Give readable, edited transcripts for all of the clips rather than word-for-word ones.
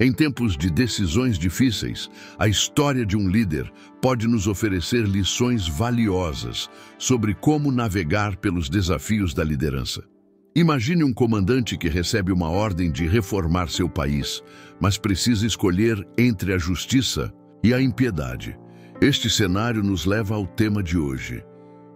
Em tempos de decisões difíceis, a história de um líder pode nos oferecer lições valiosas sobre como navegar pelos desafios da liderança. Imagine um comandante que recebe uma ordem de reformar seu país, mas precisa escolher entre a justiça e a impiedade. Este cenário nos leva ao tema de hoje: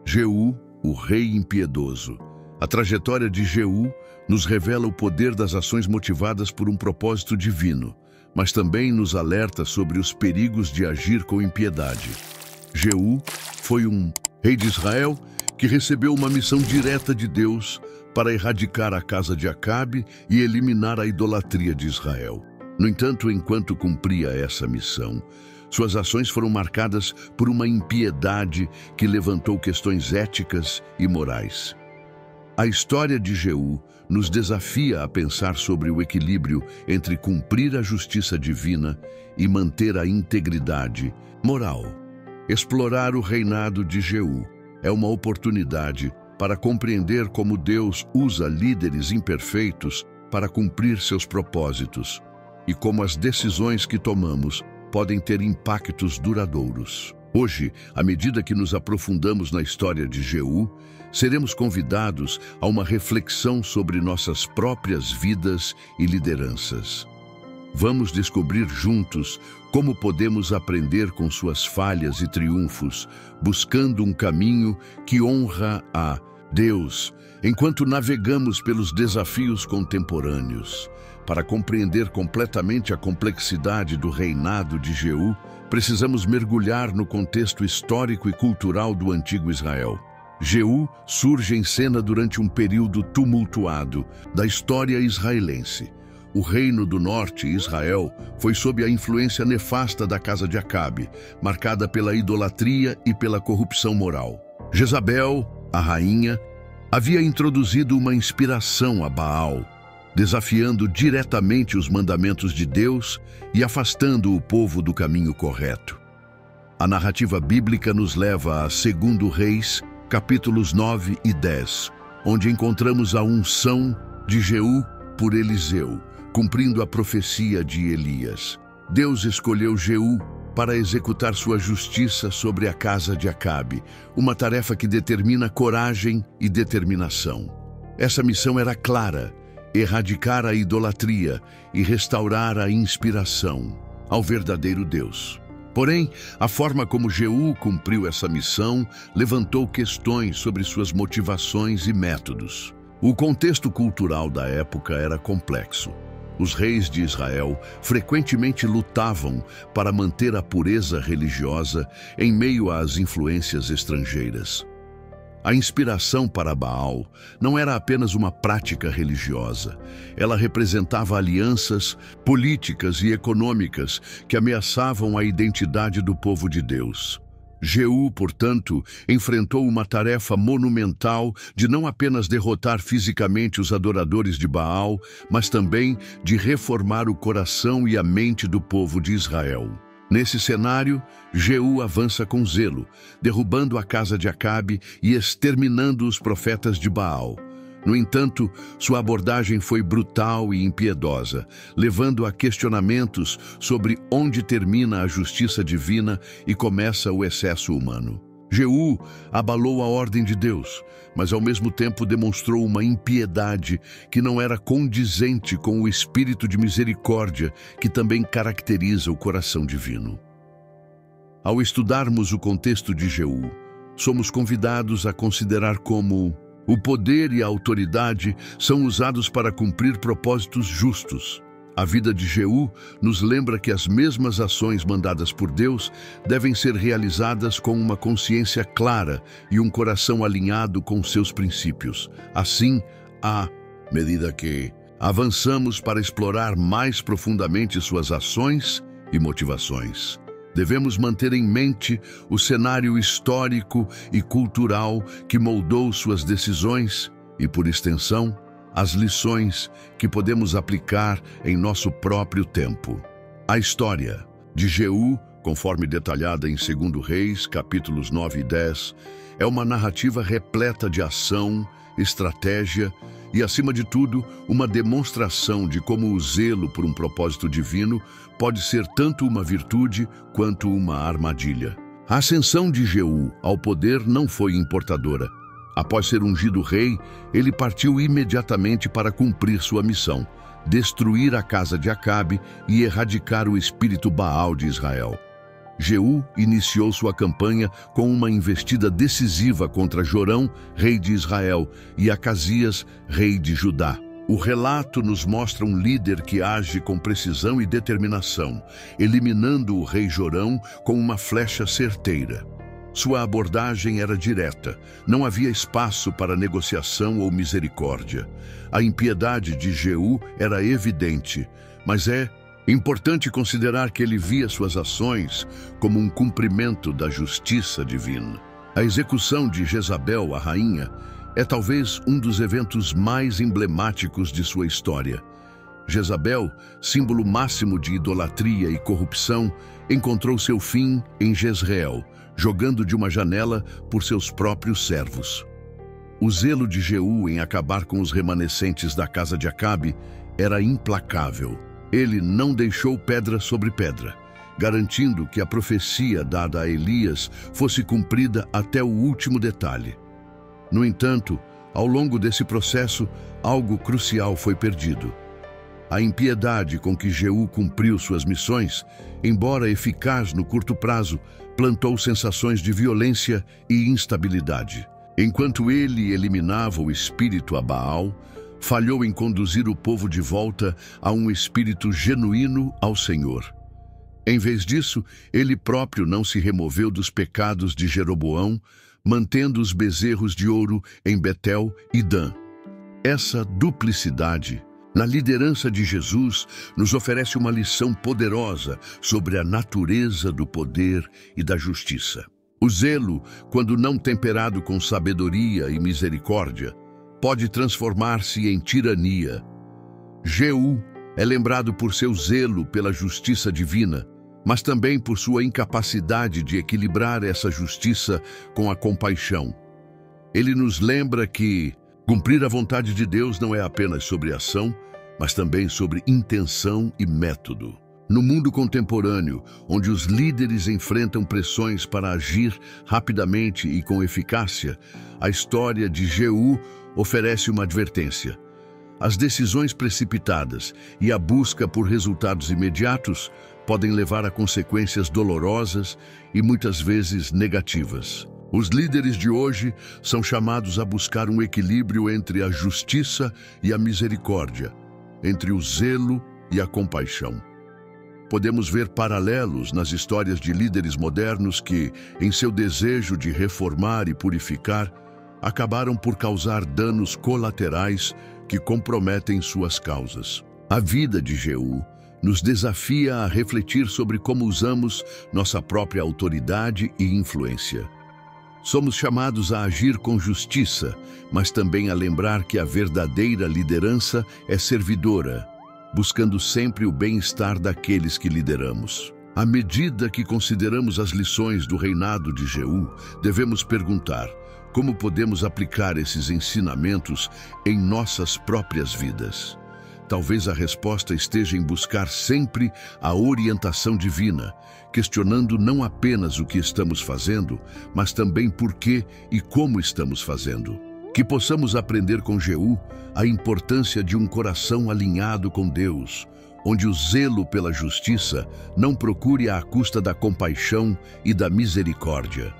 Jeú, o rei impiedoso. A trajetória de Jeú nos revela o poder das ações motivadas por um propósito divino, mas também nos alerta sobre os perigos de agir com impiedade. Jeú foi um rei de Israel que recebeu uma missão direta de Deus para erradicar a casa de Acabe e eliminar a idolatria de Israel. No entanto, enquanto cumpria essa missão, suas ações foram marcadas por uma impiedade que levantou questões éticas e morais. A história de Jeú nos desafia a pensar sobre o equilíbrio entre cumprir a justiça divina e manter a integridade moral. Explorar o reinado de Jeú é uma oportunidade para compreender como Deus usa líderes imperfeitos para cumprir seus propósitos e como as decisões que tomamos podem ter impactos duradouros. Hoje, à medida que nos aprofundamos na história de Jeú, seremos convidados a uma reflexão sobre nossas próprias vidas e lideranças. Vamos descobrir juntos como podemos aprender com suas falhas e triunfos, buscando um caminho que honra a Deus, enquanto navegamos pelos desafios contemporâneos. Para compreender completamente a complexidade do reinado de Jeú, precisamos mergulhar no contexto histórico e cultural do antigo Israel. Jeú surge em cena durante um período tumultuado da história israelense. O reino do norte, Israel, foi sob a influência nefasta da casa de Acabe, marcada pela idolatria e pela corrupção moral. Jezabel, a rainha, havia introduzido uma inspiração a Baal, desafiando diretamente os mandamentos de Deus e afastando o povo do caminho correto. A narrativa bíblica nos leva a 2 Reis, capítulos 9 e 10, onde encontramos a unção de Jeú por Eliseu, cumprindo a profecia de Elias. Deus escolheu Jeú para executar sua justiça sobre a casa de Acabe, uma tarefa que determina coragem e determinação. Essa missão era clara: erradicar a idolatria e restaurar a inspiração ao verdadeiro Deus. Porém, a forma como Jeú cumpriu essa missão levantou questões sobre suas motivações e métodos. O contexto cultural da época era complexo. Os reis de Israel frequentemente lutavam para manter a pureza religiosa em meio às influências estrangeiras. A inspiração para Baal não era apenas uma prática religiosa. Ela representava alianças políticas e econômicas que ameaçavam a identidade do povo de Deus. Jeú, portanto, enfrentou uma tarefa monumental de não apenas derrotar fisicamente os adoradores de Baal, mas também de reformar o coração e a mente do povo de Israel. Nesse cenário, Jeú avança com zelo, derrubando a casa de Acabe e exterminando os profetas de Baal. No entanto, sua abordagem foi brutal e impiedosa, levando a questionamentos sobre onde termina a justiça divina e começa o excesso humano. Jeú abalou a ordem de Deus, mas ao mesmo tempo demonstrou uma impiedade que não era condizente com o espírito de misericórdia que também caracteriza o coração divino. Ao estudarmos o contexto de Jeú, somos convidados a considerar como o poder e a autoridade são usados para cumprir propósitos justos. A vida de Jeú nos lembra que as mesmas ações mandadas por Deus devem ser realizadas com uma consciência clara e um coração alinhado com seus princípios. Assim, à medida que avançamos para explorar mais profundamente suas ações e motivações, devemos manter em mente o cenário histórico e cultural que moldou suas decisões e, por extensão, as lições que podemos aplicar em nosso próprio tempo. A história de Jeú, conforme detalhada em 2 Reis, capítulos 9 e 10, é uma narrativa repleta de ação, estratégia e, acima de tudo, uma demonstração de como o zelo por um propósito divino pode ser tanto uma virtude quanto uma armadilha. A ascensão de Jeú ao poder não foi importadora. Após ser ungido rei, ele partiu imediatamente para cumprir sua missão: destruir a casa de Acabe e erradicar o espírito Baal de Israel. Jeú iniciou sua campanha com uma investida decisiva contra Jorão, rei de Israel, e Acasias, rei de Judá. O relato nos mostra um líder que age com precisão e determinação, eliminando o rei Jorão com uma flecha certeira. Sua abordagem era direta, não havia espaço para negociação ou misericórdia. A impiedade de Jeú era evidente, mas é importante considerar que ele via suas ações como um cumprimento da justiça divina. A execução de Jezabel, a rainha, é talvez um dos eventos mais emblemáticos de sua história. Jezabel, símbolo máximo de idolatria e corrupção, encontrou seu fim em Jezreel, jogando de uma janela por seus próprios servos. O zelo de Jeú em acabar com os remanescentes da casa de Acabe era implacável. Ele não deixou pedra sobre pedra, garantindo que a profecia dada a Elias fosse cumprida até o último detalhe. No entanto, ao longo desse processo, algo crucial foi perdido. A impiedade com que Jeú cumpriu suas missões, embora eficaz no curto prazo, plantou sensações de violência e instabilidade. Enquanto ele eliminava o espírito a Baal, falhou em conduzir o povo de volta a um espírito genuíno ao Senhor. Em vez disso, ele próprio não se removeu dos pecados de Jeroboão, mantendo os bezerros de ouro em Betel e Dan. Essa duplicidade na liderança de Jesus nos oferece uma lição poderosa sobre a natureza do poder e da justiça. O zelo, quando não temperado com sabedoria e misericórdia, pode transformar-se em tirania. Jeú é lembrado por seu zelo pela justiça divina, mas também por sua incapacidade de equilibrar essa justiça com a compaixão. Ele nos lembra que cumprir a vontade de Deus não é apenas sobre ação, mas também sobre intenção e método. No mundo contemporâneo, onde os líderes enfrentam pressões para agir rapidamente e com eficácia, a história de Jeú oferece uma advertência. As decisões precipitadas e a busca por resultados imediatos podem levar a consequências dolorosas e muitas vezes negativas. Os líderes de hoje são chamados a buscar um equilíbrio entre a justiça e a misericórdia, entre o zelo e a compaixão. Podemos ver paralelos nas histórias de líderes modernos que, em seu desejo de reformar e purificar, acabaram por causar danos colaterais que comprometem suas causas. A vida de Jeú nos desafia a refletir sobre como usamos nossa própria autoridade e influência. Somos chamados a agir com justiça, mas também a lembrar que a verdadeira liderança é servidora, buscando sempre o bem-estar daqueles que lideramos. À medida que consideramos as lições do reinado de Jeú, devemos perguntar: como podemos aplicar esses ensinamentos em nossas próprias vidas? Talvez a resposta esteja em buscar sempre a orientação divina, questionando não apenas o que estamos fazendo, mas também por que e como estamos fazendo. Que possamos aprender com Jeú a importância de um coração alinhado com Deus, onde o zelo pela justiça não procure à custa da compaixão e da misericórdia.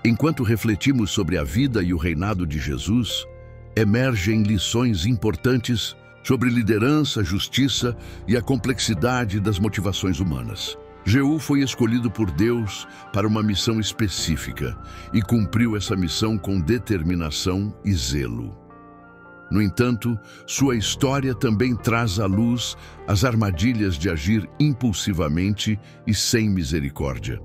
Enquanto refletimos sobre a vida e o reinado de Jesus, emergem lições importantes sobre liderança, justiça e a complexidade das motivações humanas. Jeú foi escolhido por Deus para uma missão específica e cumpriu essa missão com determinação e zelo. No entanto, sua história também traz à luz as armadilhas de agir impulsivamente e sem misericórdia.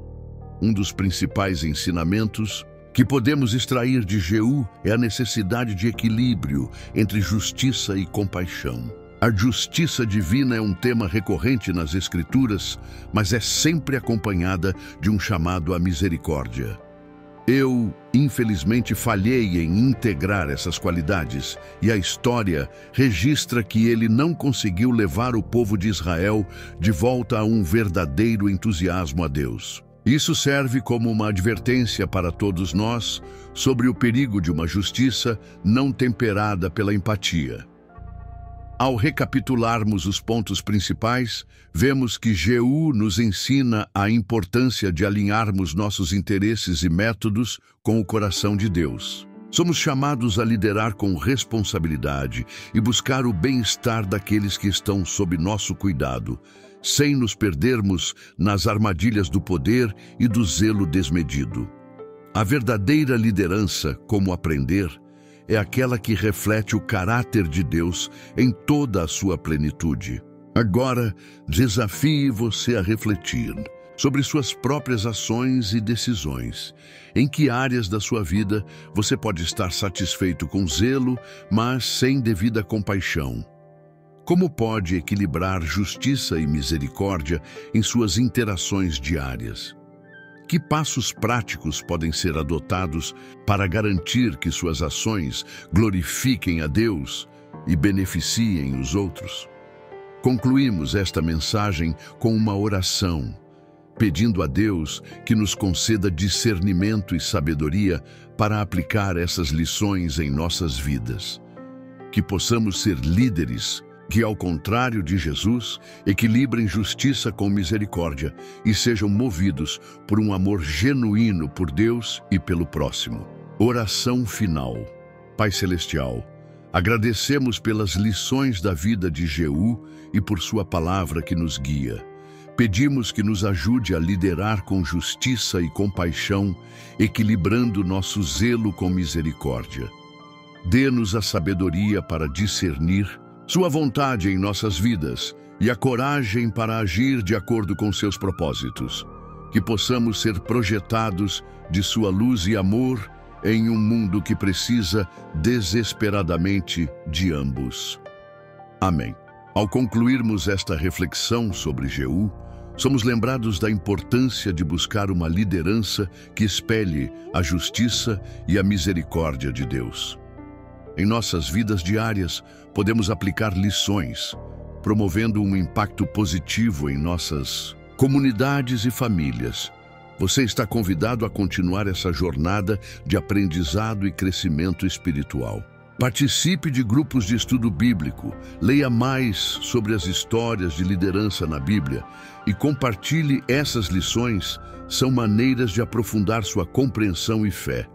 Um dos principais ensinamentos que podemos extrair de Jeú é a necessidade de equilíbrio entre justiça e compaixão. A justiça divina é um tema recorrente nas Escrituras, mas é sempre acompanhada de um chamado à misericórdia. Eu, infelizmente, falhei em integrar essas qualidades, e a história registra que ele não conseguiu levar o povo de Israel de volta a um verdadeiro entusiasmo a Deus. Isso serve como uma advertência para todos nós sobre o perigo de uma justiça não temperada pela empatia. Ao recapitularmos os pontos principais, vemos que Jeú nos ensina a importância de alinharmos nossos interesses e métodos com o coração de Deus. Somos chamados a liderar com responsabilidade e buscar o bem-estar daqueles que estão sob nosso cuidado, sem nos perdermos nas armadilhas do poder e do zelo desmedido. A verdadeira liderança, como aprender, é aquela que reflete o caráter de Deus em toda a sua plenitude. Agora, desafie você a refletir sobre suas próprias ações e decisões. Em que áreas da sua vida você pode estar satisfeito com zelo, mas sem devida compaixão? Como pode equilibrar justiça e misericórdia em suas interações diárias? Que passos práticos podem ser adotados para garantir que suas ações glorifiquem a Deus e beneficiem os outros? Concluímos esta mensagem com uma oração, pedindo a Deus que nos conceda discernimento e sabedoria para aplicar essas lições em nossas vidas. Que possamos ser líderes que, ao contrário de Jesus, equilibrem justiça com misericórdia e sejam movidos por um amor genuíno por Deus e pelo próximo. Oração final. Pai Celestial, agradecemos pelas lições da vida de Jeú e por sua palavra que nos guia. Pedimos que nos ajude a liderar com justiça e compaixão, equilibrando nosso zelo com misericórdia. Dê-nos a sabedoria para discernir sua vontade em nossas vidas e a coragem para agir de acordo com seus propósitos. Que possamos ser projetados de sua luz e amor em um mundo que precisa desesperadamente de ambos. Amém. Ao concluirmos esta reflexão sobre Jeú, somos lembrados da importância de buscar uma liderança que espelhe a justiça e a misericórdia de Deus. Em nossas vidas diárias, podemos aplicar lições, promovendo um impacto positivo em nossas comunidades e famílias. Você está convidado a continuar essa jornada de aprendizado e crescimento espiritual. Participe de grupos de estudo bíblico, leia mais sobre as histórias de liderança na Bíblia e compartilhe essas lições. São maneiras de aprofundar sua compreensão e fé.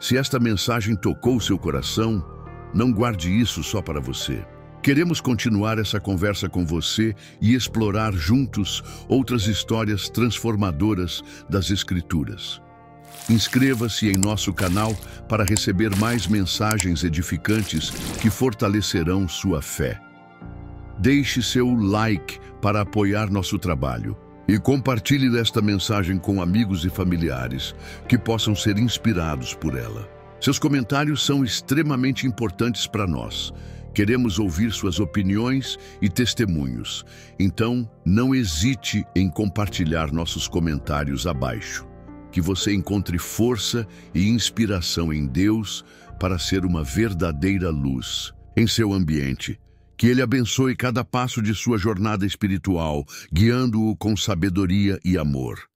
Se esta mensagem tocou seu coração, não guarde isso só para você. Queremos continuar essa conversa com você e explorar juntos outras histórias transformadoras das Escrituras. Inscreva-se em nosso canal para receber mais mensagens edificantes que fortalecerão sua fé. Deixe seu like para apoiar nosso trabalho. E compartilhe esta mensagem com amigos e familiares que possam ser inspirados por ela. Seus comentários são extremamente importantes para nós. Queremos ouvir suas opiniões e testemunhos. Então, não hesite em compartilhar nossos comentários abaixo. Que você encontre força e inspiração em Deus para ser uma verdadeira luz em seu ambiente. Que Ele abençoe cada passo de sua jornada espiritual, guiando-o com sabedoria e amor.